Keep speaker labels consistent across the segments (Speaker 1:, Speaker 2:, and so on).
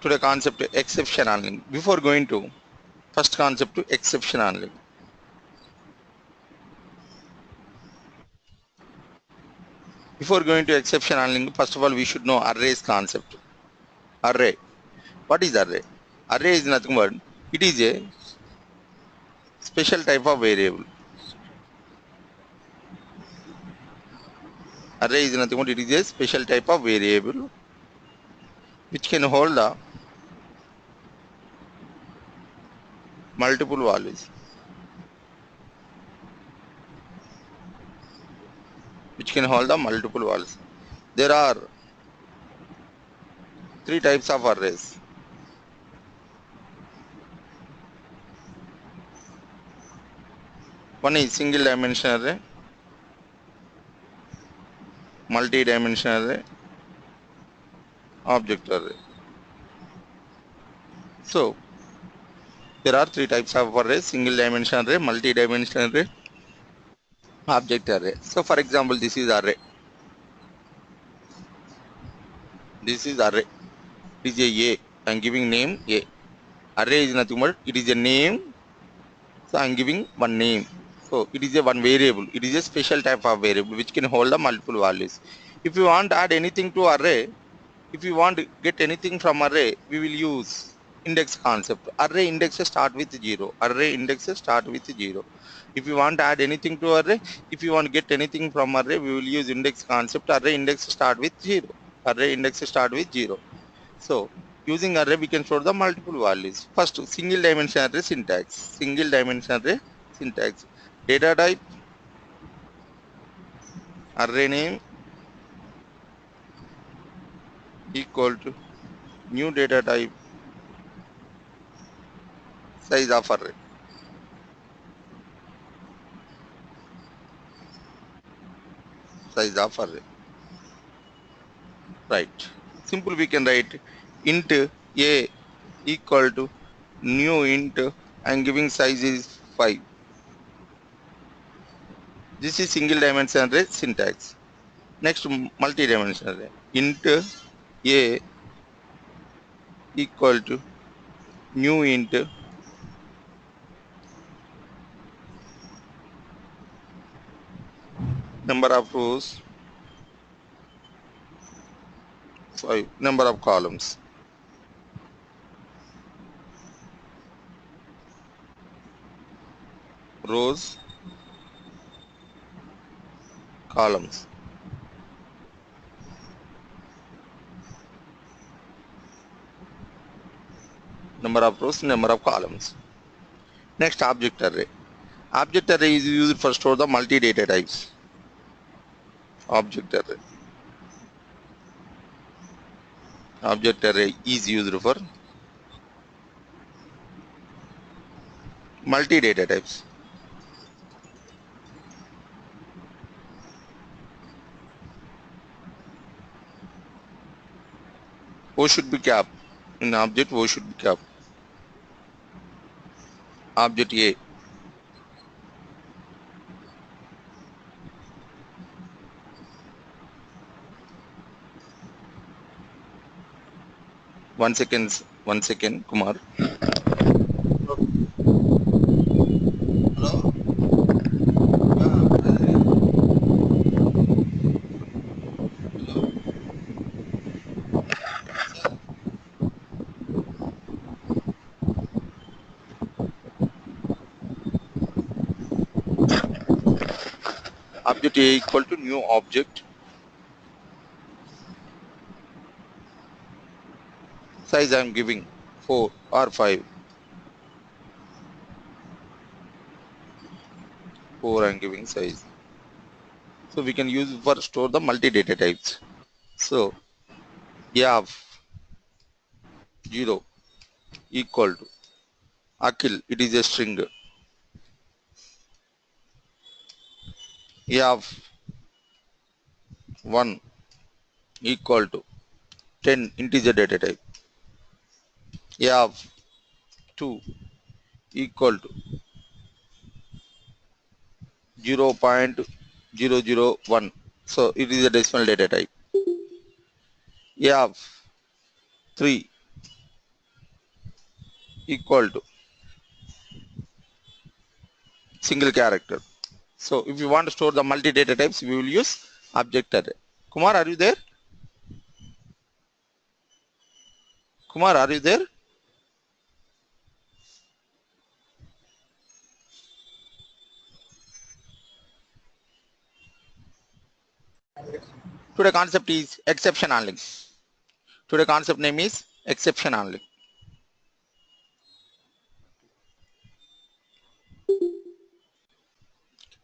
Speaker 1: to the concept exception handling. Before going to first concept to exception handling. Before going to exception handling, first of all we should know arrays concept. Array. What is array? Array is nothing but it is a special type of variable. Array is nothing but it is a special type of variable which can hold the multiple values. Which can hold the multiple values. There are three types of arrays. One is single dimensional array, multi-dimensional array, object array. So there are three types of arrays: single dimensional array, multi-dimensional array, object array. So for example, this is array. This is array. It is a. I am giving name A. Array is nothing but it is a name. So I am giving one name. So it is a one variable. It is a special type of variable which can hold the multiple values. If you want to add anything to array, if you want to get anything from array, we will use index concept. Array indexes start with 0. Array indexes start with 0. If you want to add anything to array, if you want to get anything from array, we will use index concept. Array index start with 0. Array index start with 0. So using array we can store the multiple values. First, single dimension array syntax. Single dimension array syntax. Data type, array name equal to new data type, size of array. Size of array. Right. Simple we can write int a equal to new int and giving size is 5. This is single dimension array syntax. Next, multi-dimensional array. Int a equal to new int number of rows 5, number of columns. Rows, columns. Number of rows, number of columns. Next, object array. Object array is used for store the multi-data types. Object array. Object array is used for multi-data types. O should be capped. In object, O should be capped. Object A. One second, Kumar. Hello? Object A equal to new object. Size I am giving 4 or 5. 4 I am giving size. So we can use for store the multi-data types. So A of 0 equal to Akhil, it is a string. A of 1 equal to 10 integer data type. A of 2 equal to 0.001 So it is a decimal data type. A of 3 equal to single character. So if you want to store the multi data types, we will use object array. Kumar, are you there? Kumar, are you there? Today concept is exception handling. Today concept name is exception handling.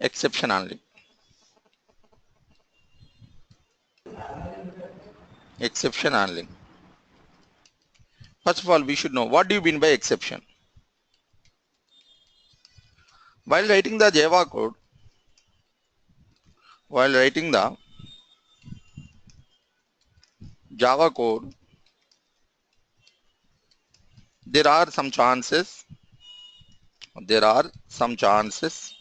Speaker 1: Exception handling. Exception handling. First of all, we should know what do you mean by exception. While writing the Java code, while writing the Java code, there are some chances, there are some chances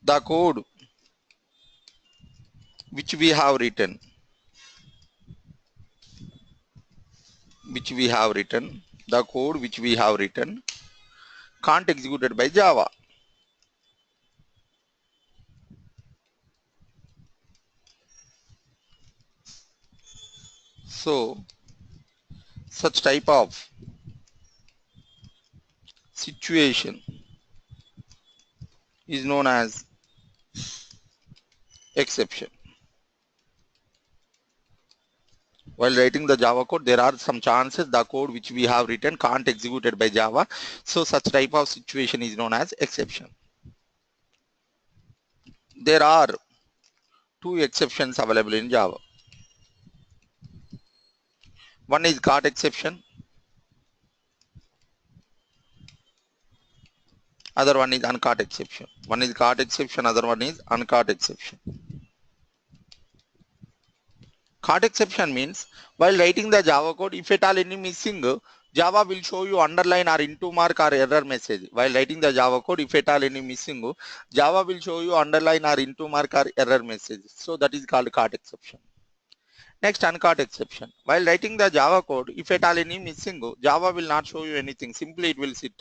Speaker 1: the code which we have written, the code which we have written can't executed by Java. So such type of situation is known as exception. While writing the Java code, there are some chances the code which we have written can't executed by Java. So such type of situation is known as exception. There are two exceptions available in Java. One is caught exception, other one is uncaught exception. One is caught exception, other one is uncaught exception. Caught exception means while writing the Java code, if at all any missing, Java will show you underline or into mark or error message. While writing the Java code, if at all any missing, Java will show you underline or into mark or error message. So that is called caught exception. Next, uncaught exception. While writing the Java code, if at all any missing, Java will not show you anything. Simply it will sit.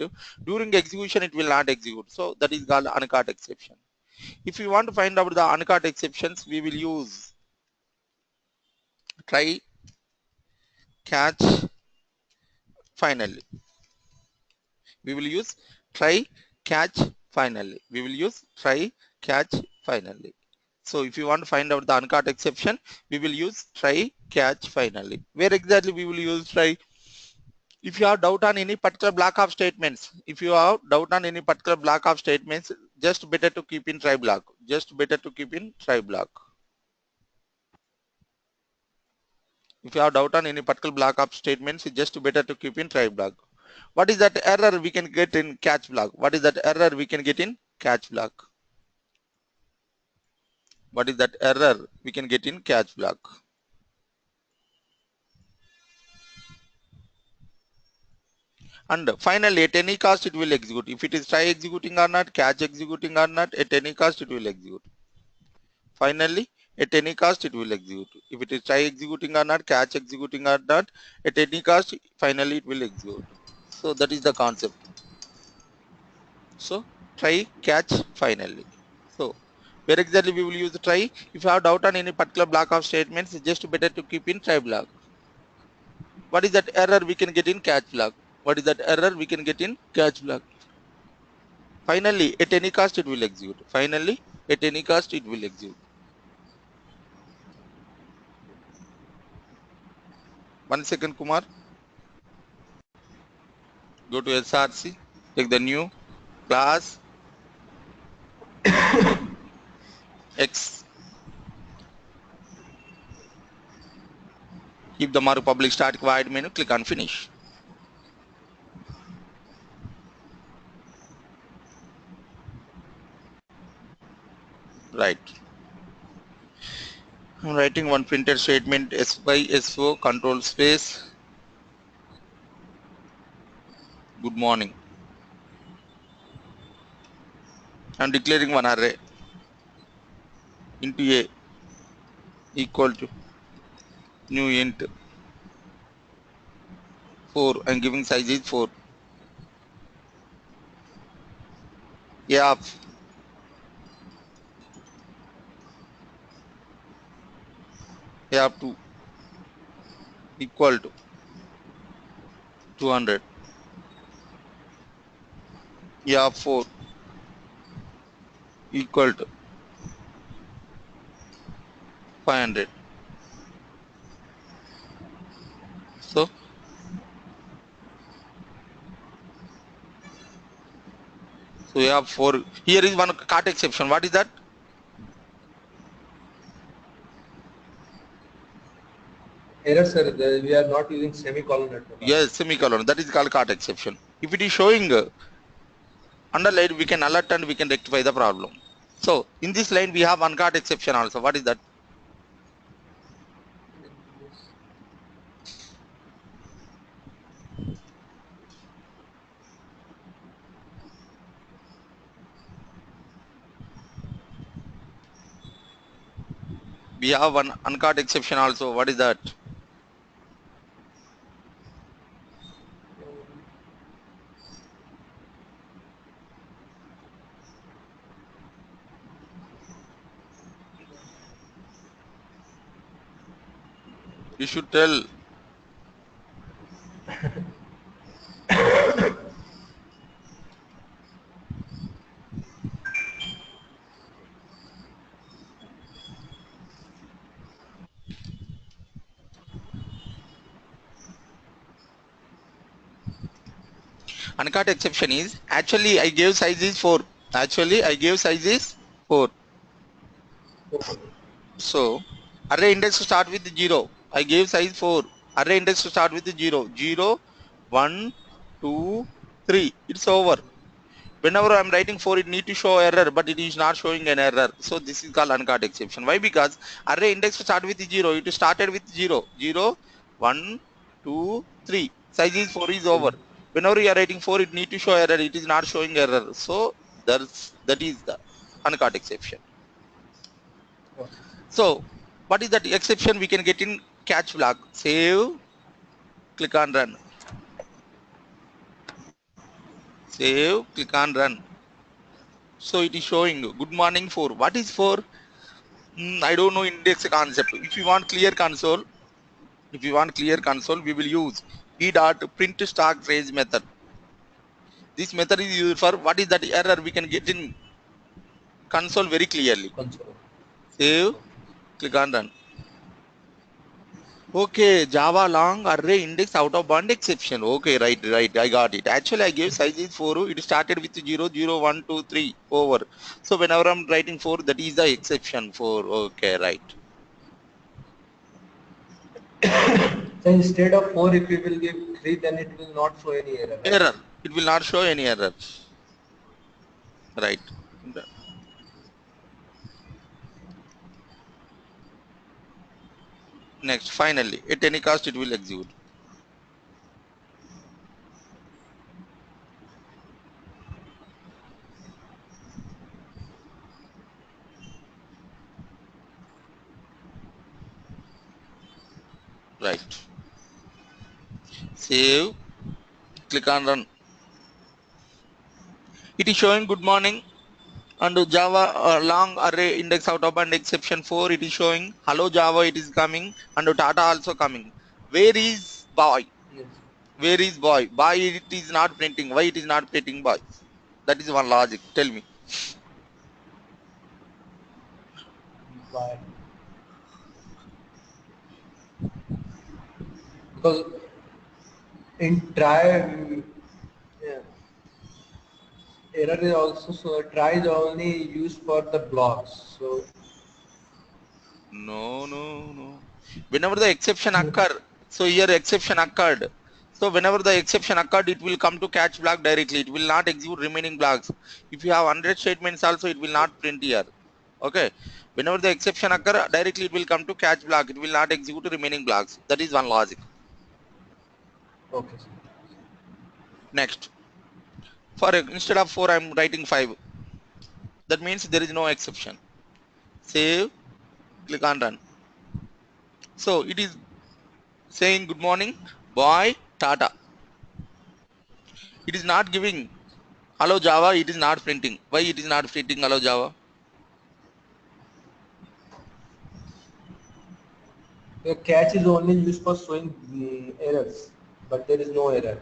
Speaker 1: During execution, it will not execute. So that is called uncaught exception. If you want to find out the uncaught exceptions, we will use try, catch, finally. We will use try, catch, finally. We will use try, catch, finally. So if you want to find out the uncaught exception, we will use try, catch, finally. Where exactly we will use try? If you have doubt on any particular block of statements, just better to keep in try block. Just better to keep in try block. If you have doubt on any particular block of statements, it's just better to keep in try block. What is that error we can get in catch block? What is that error we can get in catch block? What is that error we can get in catch block? And finally, at any cost, it will execute. If it is try executing or not, catch executing or not, at any cost, it will execute. Finally, at any cost, it will execute. If it is try executing or not, catch executing or not, at any cost, finally, it will execute. So that is the concept. So try, catch, finally. So where exactly we will use the try? If you have doubt on any particular block of statements, it's just better to keep in try block. What is that error we can get in catch block? What is that error we can get in catch block? Finally, at any cost, it will execute. Finally, at any cost, it will execute. 1 second, Kumar. Go to SRC. Take the new class X. Keep the mark public static void menu. Click on finish. Right. I'm writing one printed statement S by SO control space. Good morning. I'm declaring one array. into a equal to new int 4 and giving size is 4. A of 2 equal to 200. A of 4 equal to 500. So we have 4. Here is one cart exception. What is that?
Speaker 2: Error, sir. We are not using semicolon at all.
Speaker 1: Yes, semicolon. That is called cart exception. If it is showing underlined, we can alert and we can rectify the problem. So in this line we have one cart exception also. What is that? We have one uncart exception also. What is that? You should tell. Uncart exception is actually I gave size is 4. Actually I gave size is 4. So array index to start with 0. I gave size 4. Array index to start with 0. 0, 1, 2, 3. It's over. Whenever I'm writing 4, it need to show error, but it is not showing an error. So this is called uncart exception. Why? Because array index to start with 0. It started with 0. 0, 1, 2, 3. Size is 4 is over. Whenever you are writing 4, it need to show error. It is not showing error. So that is the uncart exception. So what is that exception we can get in catch block? Save, click on run. Save, click on run. So it is showing good morning 4. What is 4? I don't know index concept. If you want clear console, we will use e.print stock trace method. This method is used for what is that error we can get in console very clearly. Save, click on run. Okay, Java long array index out of bound exception. Okay, right, I got it. Actually, I gave size is 4. It started with 0, 0, 1, 2, 3, over. So whenever I'm writing 4, that is the exception 4. Okay, right.
Speaker 2: So instead of 4, if we will give 3, then it will not show any error. Right?
Speaker 1: Error. It will not show any error. Right. Next, finally, at any cost, it will execute. Right. Save. Click on run. It is showing good morning. And Java long array index out of bound exception 4. It is showing hello Java. It is coming. And Tata also coming. Where is boy?
Speaker 2: Yes.
Speaker 1: Where is boy? Boy, it is not printing. Why it is not printing boy? That is one logic. Tell me.
Speaker 2: Why? Because in try, yeah, error is also, so try is only used for the blocks. So
Speaker 1: No. Whenever the exception occur, so here exception occurred. So whenever the exception occurred, it will come to catch block directly. It will not execute remaining blocks. If you have 100 statements also, it will not print here. Okay. Whenever the exception occur, directly it will come to catch block. It will not execute remaining blocks. That is one logic.
Speaker 2: okay, sir.
Speaker 1: Next, for instead of 4, I am writing 5. That means there is no exception. save, click on run. So it is saying good morning, boy, Tata. It is not giving hello Java, it is not printing. Why it is not printing hello Java?
Speaker 2: The catch is only used for showing errors, but there is no error.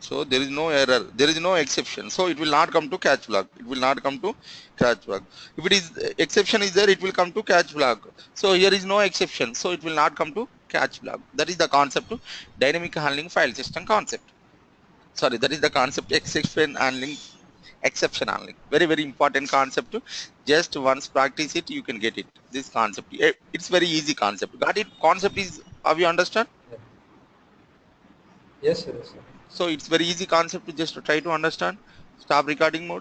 Speaker 1: So there is no error, there is no exception. So it will not come to catch flag. It will not come to catch flag. If it is exception is there, it will come to catch flag. So here is no exception. So it will not come to catch flag. That is the concept to dynamic handling file system concept. Sorry, that is the concept exception handling. Exception handling. Very, very important concept to just once practice it, you can get it. This concept. It's very easy concept. Got it? Concept is, have you understand?
Speaker 2: Yeah. Yes, sir. Yes, sir.
Speaker 1: So it's very easy concept to just try to understand. Stop recording mode.